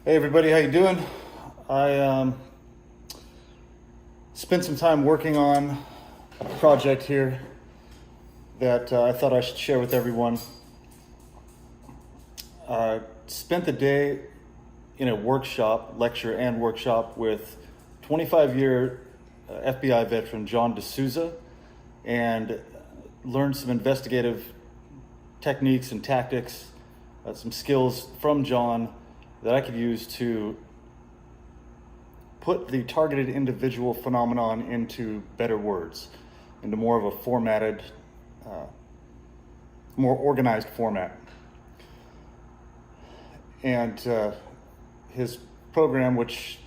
Hey everybody, how you doing? I spent some time working on a project here that I thought I should share with everyone. Spent the day in a lecture and workshop with 25-year FBI veteran John D'Souza, and learned some investigative techniques and tactics, some skills from John that I could use to put the targeted individual phenomenon into better words, into more of a formatted, more organized format. And his program, the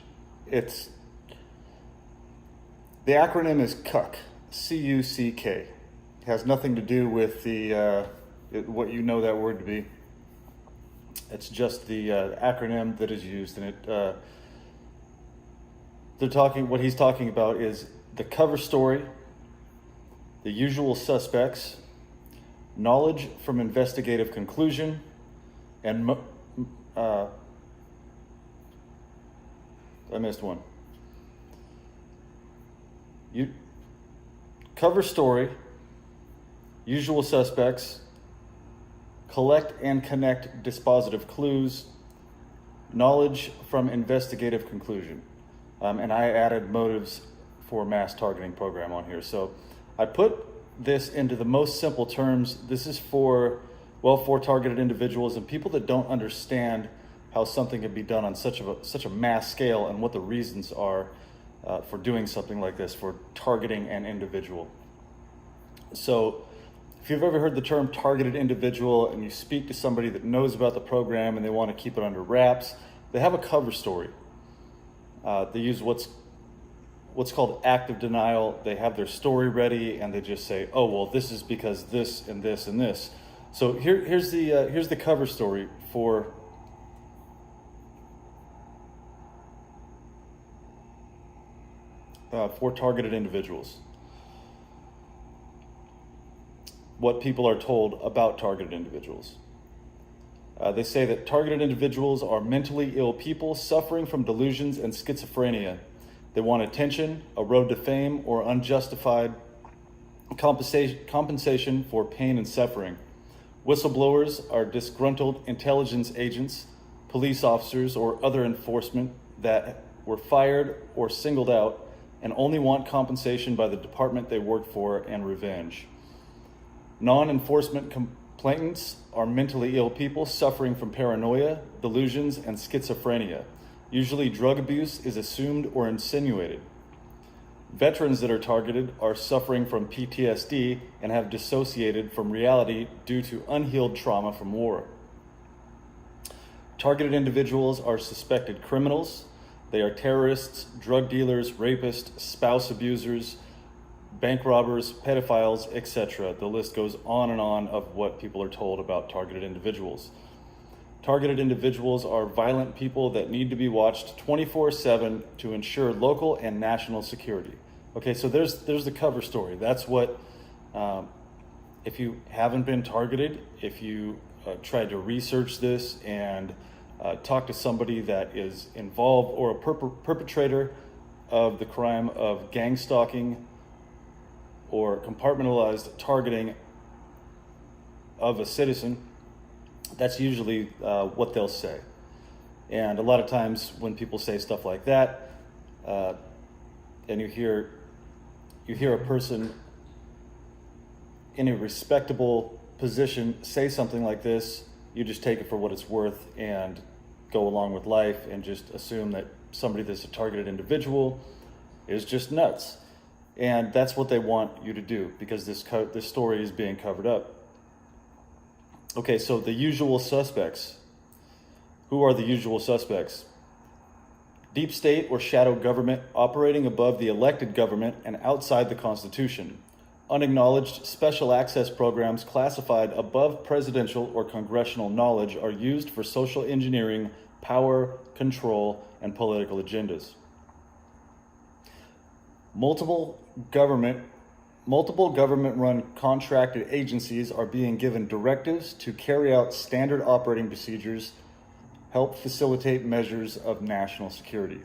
acronym is CUCK, C-U-C-K. It has nothing to do with what you know that word to be. It's just the acronym that is used, and what he's talking about is the cover story, the usual suspects, knowledge from investigative conclusion, and I missed one. Cover story, usual suspects, collect and connect dispositive clues, knowledge from investigative conclusion. And I added motives for mass targeting program on here. So I put this into the most simple terms. This is for targeted individuals and people that don't understand how something can be done on such a mass scale and what the reasons are for doing something like this, for targeting an individual. So if you've ever heard the term targeted individual and you speak to somebody that knows about the program and they want to keep it under wraps, they have a cover story. They use what's called active denial. They have their story ready and they just say, oh, well, this is because this and this and this. So here's the cover story for targeted individuals. What people are told about targeted individuals. They say that targeted individuals are mentally ill people suffering from delusions and schizophrenia. They want attention, a road to fame, or unjustified compensation for pain and suffering. Whistleblowers are disgruntled intelligence agents, police officers, or other enforcement that were fired or singled out and only want compensation by the department they work for and revenge. Non-enforcement complainants are mentally ill people suffering from paranoia, delusions, and schizophrenia. Usually drug abuse is assumed or insinuated. Veterans that are targeted are suffering from PTSD and have dissociated from reality due to unhealed trauma from war. Targeted individuals are suspected criminals. They are terrorists, drug dealers, rapists, spouse abusers, bank robbers, pedophiles, etc. The list goes on and on of what people are told about targeted individuals. Targeted individuals are violent people that need to be watched 24/7 to ensure local and national security. Okay, so there's the cover story. That's what, if you haven't been targeted, if you tried to research this and talk to somebody that is involved or a perpetrator of the crime of gang stalking or compartmentalized targeting of a citizen, that's usually what they'll say. And a lot of times when people say stuff like that, and you hear a person in a respectable position say something like this, you just take it for what it's worth and go along with life and just assume that somebody that's a targeted individual is just nuts. And that's what they want you to do because this story is being covered up. Okay, so the usual suspects. Who are the usual suspects? Deep state or shadow government operating above the elected government and outside the Constitution. Unacknowledged special access programs classified above presidential or congressional knowledge are used for social engineering, power, control, and political agendas. Multiple government-run contracted agencies are being given directives to carry out standard operating procedures help facilitate measures of national security.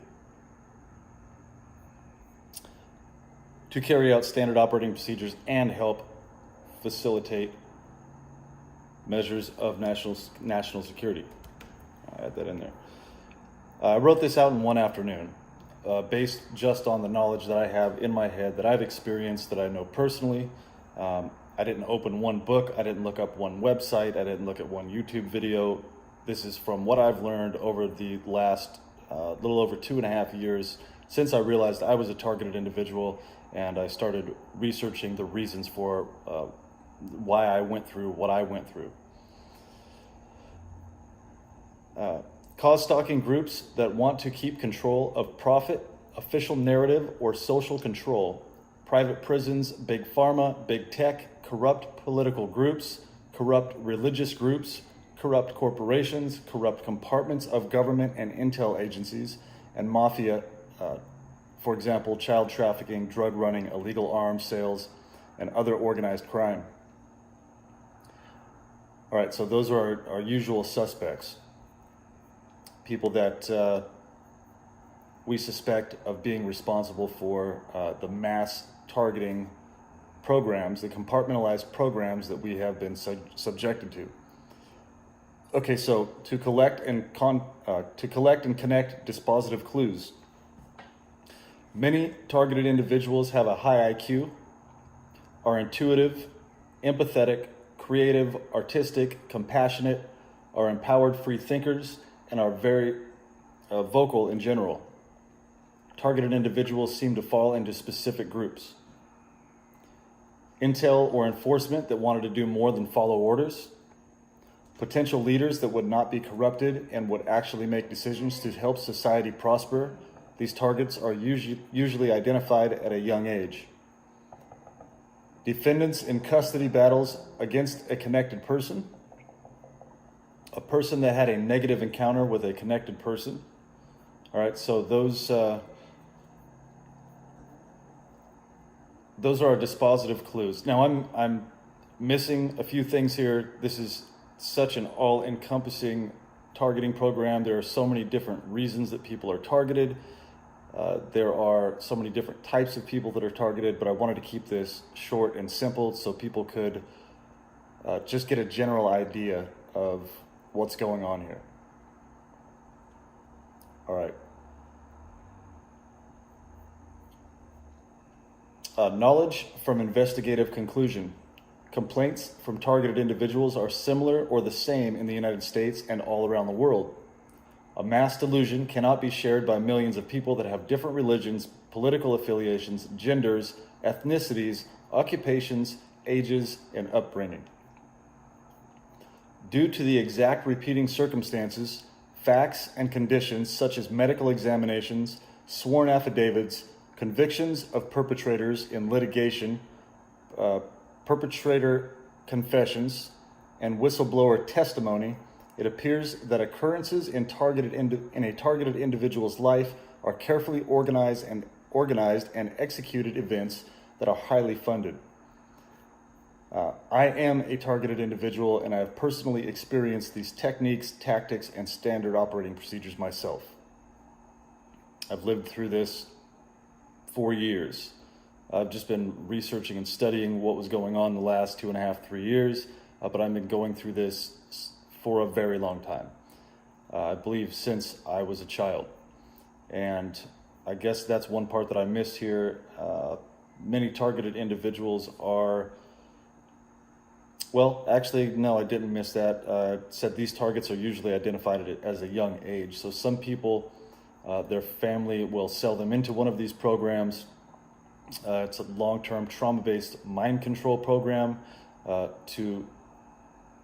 To carry out standard operating procedures and help facilitate measures of national security. I'll add that in there. I wrote this out in one afternoon, based just on the knowledge that I have in my head, that I've experienced, that I know personally. I didn't open one book, I didn't look up one website, I didn't look at one YouTube video. This is from what I've learned over the last little over 2.5 years since I realized I was a targeted individual, and I started researching the reasons for why I went through what I went through. Cause-stalking groups that want to keep control of profit, official narrative, or social control. Private prisons, big pharma, big tech, corrupt political groups, corrupt religious groups, corrupt corporations, corrupt compartments of government and intel agencies, and mafia, for example, child trafficking, drug running, illegal arms sales, and other organized crime. All right, so those are our usual suspects. People that we suspect of being responsible for the mass targeting programs, the compartmentalized programs that we have been subjected to. Okay, so to collect and connect dispositive clues. Many targeted individuals have a high IQ, are intuitive, empathetic, creative, artistic, compassionate, are empowered free thinkers, and are very vocal in general. Targeted individuals seem to fall into specific groups. Intel or enforcement that wanted to do more than follow orders. Potential leaders that would not be corrupted and would actually make decisions to help society prosper. These targets are usually identified at a young age. Defendants in custody battles against a connected person. A person that had a negative encounter with a connected person. All right, so those are our dispositive clues. Now I'm missing a few things here. This is such an all-encompassing targeting program. There are so many different reasons that people are targeted. There are so many different types of people that are targeted, but I wanted to keep this short and simple so people could just get a general idea of what's going on here. All right. Knowledge from investigative conclusion. Complaints from targeted individuals are similar or the same in the United States and all around the world. A mass delusion cannot be shared by millions of people that have different religions, political affiliations, genders, ethnicities, occupations, ages, and upbringing. Due to the exact repeating circumstances, facts, and conditions such as medical examinations, sworn affidavits, convictions of perpetrators in litigation, perpetrator confessions, and whistleblower testimony, it appears that occurrences in a targeted individual's life are carefully organized and executed events that are highly funded. I am a targeted individual, and I have personally experienced these techniques, tactics, and standard operating procedures myself. I've lived through this for years. I've just been researching and studying what was going on the last 2.5, 3 years, but I've been going through this for a very long time. I believe since I was a child. And I guess that's one part that I missed here. Many targeted individuals are, well, actually, no, I didn't miss that. It said these targets are usually identified as a young age. So some people, their family will sell them into one of these programs. It's a long-term trauma-based mind control program to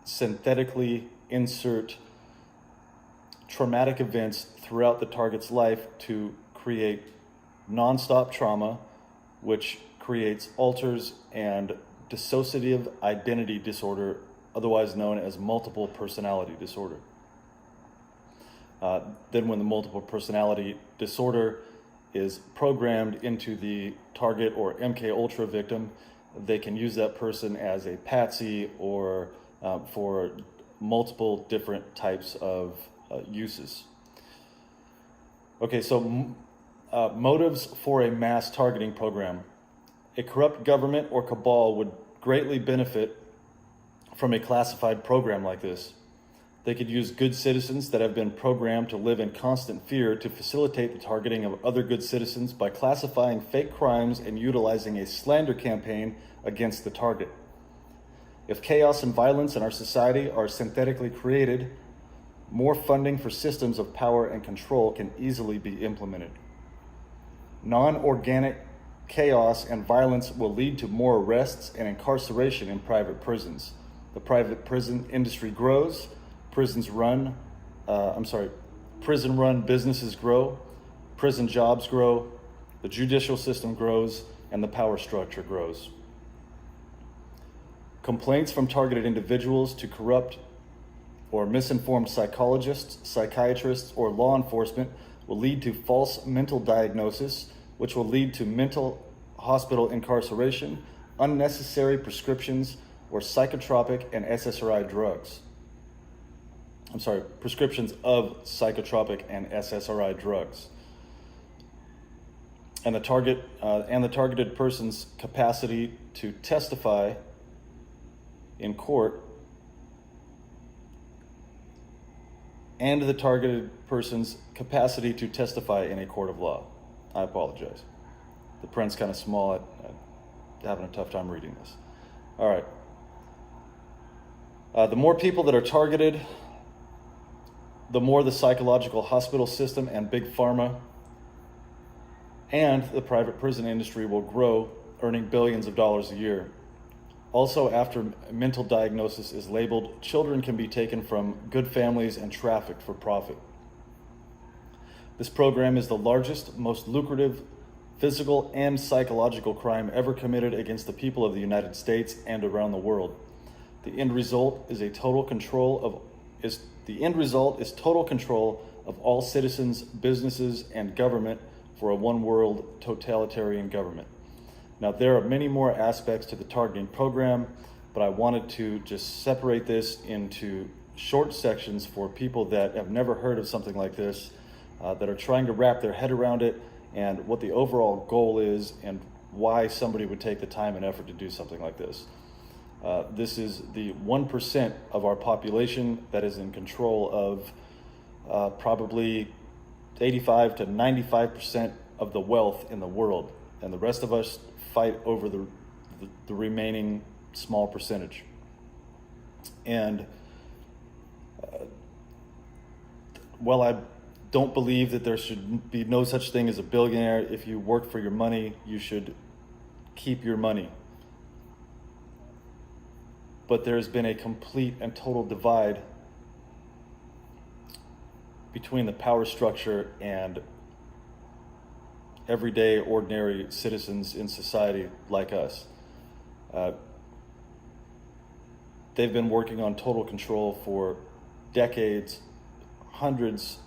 synthetically insert traumatic events throughout the target's life to create nonstop trauma, which creates alters and dissociative identity disorder, otherwise known as multiple personality disorder. Then when the multiple personality disorder is programmed into the target or MK Ultra victim, they can use that person as a patsy or for multiple different types of uses. Okay, so motives for a mass targeting program. A corrupt government or cabal would greatly benefit from a classified program like this. They could use good citizens that have been programmed to live in constant fear to facilitate the targeting of other good citizens by classifying fake crimes and utilizing a slander campaign against the target. If chaos and violence in our society are synthetically created, more funding for systems of power and control can easily be implemented. Non-organic chaos and violence will lead to more arrests and incarceration in private prisons. The private prison industry grows, prison-run businesses grow, prison jobs grow, the judicial system grows, and the power structure grows. Complaints from targeted individuals to corrupt or misinformed psychologists, psychiatrists, or law enforcement will lead to false mental diagnosis, which will lead to mental hospital incarceration, unnecessary prescriptions, or psychotropic and SSRI drugs. Prescriptions of psychotropic and SSRI drugs. And the targeted person's capacity to testify in court, and the targeted person's capacity to testify in a court of law. I apologize. The print's kind of small. I'm having a tough time reading this. All right. The more people that are targeted, the more the psychological hospital system and big pharma and the private prison industry will grow, earning billions of dollars a year. Also, after mental diagnosis is labeled, children can be taken from good families and trafficked for profit. This program is the largest, most lucrative physical and psychological crime ever committed against the people of the United States and around the world. The end result is total control of all citizens, businesses, and government for a one-world totalitarian government. Now, there are many more aspects to the targeting program, but I wanted to just separate this into short sections for people that have never heard of something like this, that are trying to wrap their head around it and what the overall goal is and why somebody would take the time and effort to do something like this. This is the 1% of our population that is in control of probably 85 to 95% of the wealth in the world. And the rest of us fight over the remaining small percentage. And while I don't believe that there should be no such thing as a billionaire, if you work for your money, you should keep your money. But there's been a complete and total divide between the power structure and everyday, ordinary citizens in society like us. They've been working on total control for decades, hundreds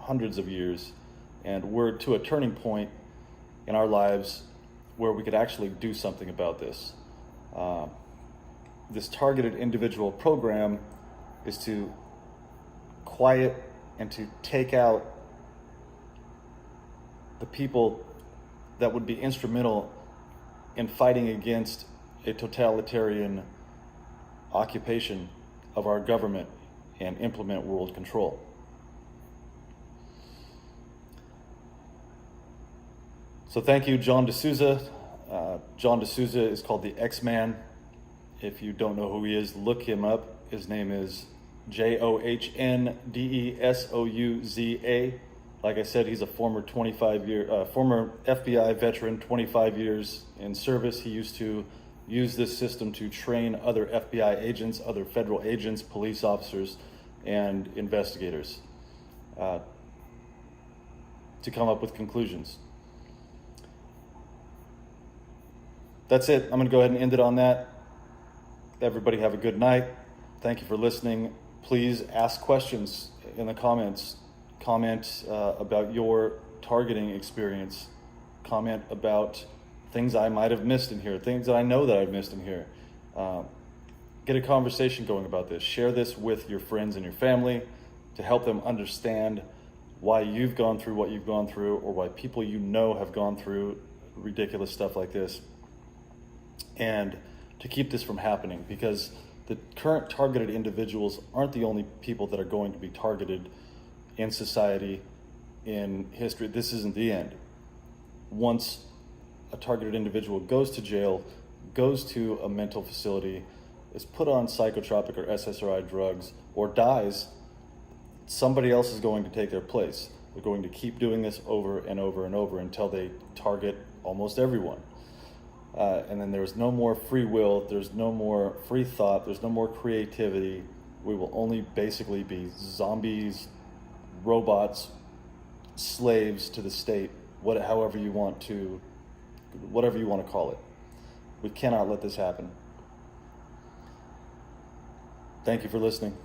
of years, and we're to a turning point in our lives where we could actually do something about this. This targeted individual program is to quiet and to take out the people that would be instrumental in fighting against a totalitarian occupation of our government and implement world control. So thank you, John D'Souza. John D'Souza is called the X-Man. If you don't know who he is, look him up. His name is JohnDesouza. Like I said, he's a former FBI veteran, 25 years in service. He used to use this system to train other FBI agents, other federal agents, police officers, and investigators to come up with conclusions. That's it. I'm going to go ahead and end it on that. Everybody have a good night. Thank you for listening. Please ask questions in the comments. Comment about your targeting experience. Comment about things I might have missed in here, things that I know that I've missed in here. Get a conversation going about this. Share this with your friends and your family. to help them understand why you've gone through what you've gone through, or why people you know have gone through ridiculous stuff like this, and to keep this from happening, because the current targeted individuals aren't the only people that are going to be targeted in society, in history. This isn't the end. Once a targeted individual goes to jail, goes to a mental facility, is put on psychotropic or SSRI drugs, or dies, somebody else is going to take their place. They're going to keep doing this over and over and over until they target almost everyone. And then there's no more free will, there's no more free thought, there's no more creativity. We will only basically be zombies, robots, slaves to the state, whatever you want to call it. We cannot let this happen. Thank you for listening.